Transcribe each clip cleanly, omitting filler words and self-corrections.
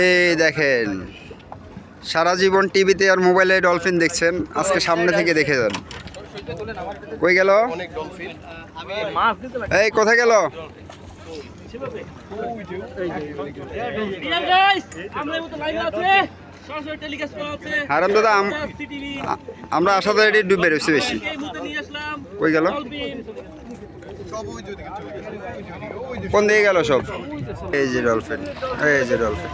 এই দেখেন, সারা জীবন টিভিতে আর মোবাইলে ডলফিন দেখছেন, আজকে সামনে থেকে দেখে যান। কই গেল? এই কোথায় গেল? হারাম দাদা, আমরা আশা করি ডুবে রয়েছে বেশি। কই গেল? কোন দিকে গেল সব? এই যে ডলফিন, এই যে ডলফিন,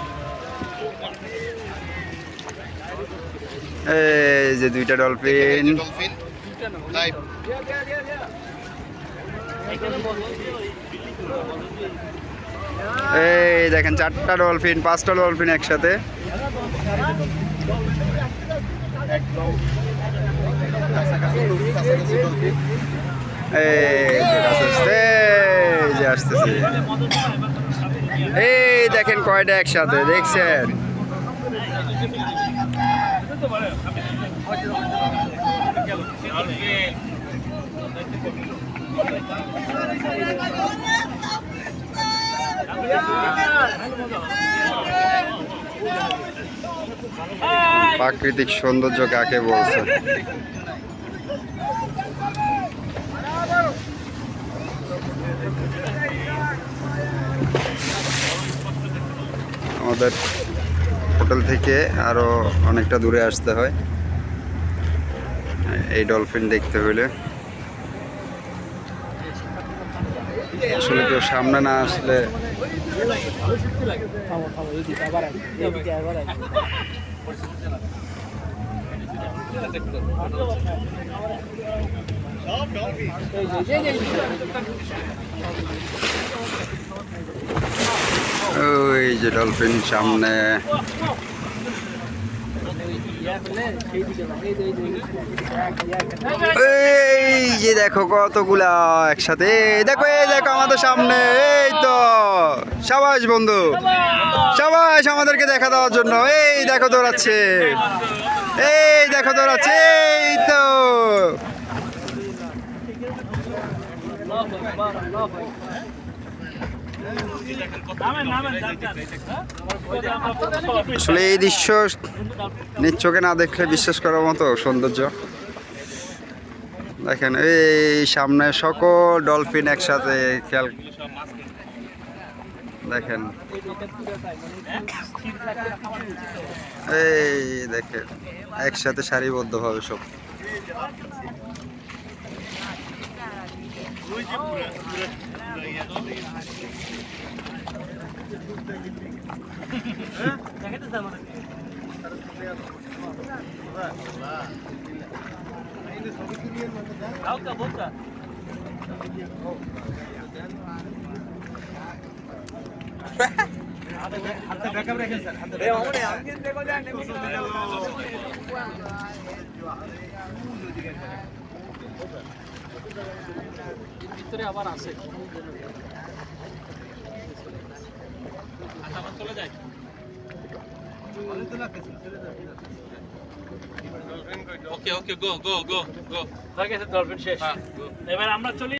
এই যে দুইটা ডলফিন। এই দেখেন, 4টা ডলফিন, 5টা ডলফিন একসাথে। এই যে আসতেছে, এই দেখেন কয়টা একসাথে, দেখছেন? প্রাকৃতিক সৌন্দর্য কাকে বলছে? আমাদের হোটেল থেকে আরো অনেকটা দূরে আসতে হয় এই ডলফিন দেখতে হলে। আসলে কেউ সামনে না আসলে ওই যে ডলফিন সামনে। এই যে দেখো কতগুলা একসাথে, দেখো এই দেখো আমাদের সামনে। এই তো সাবাস বন্ধু, সাবাস আমাদেরকে দেখা দেওয়ার জন্য। এই দেখো দৌড়াচ্ছে, এই দেখো দৌড়াচ্ছে, এই তো। আসলে এই দৃশ্য নিজ চোখে না দেখলে বিশ্বাস করার মতো সৌন্দর্য। দেখেন এই সামনে সকল ডলফিন একসাথে, খেয়াল দেখেন, এই দেখেন একসাথে সারিবদ্ধভাবে সব। ভিতরে আবার আছে, চলে যায়। ওকে ওকে, গো গো গো গো, হয়ে গেছে ডলফিন শেষ। এবার আমরা চলি।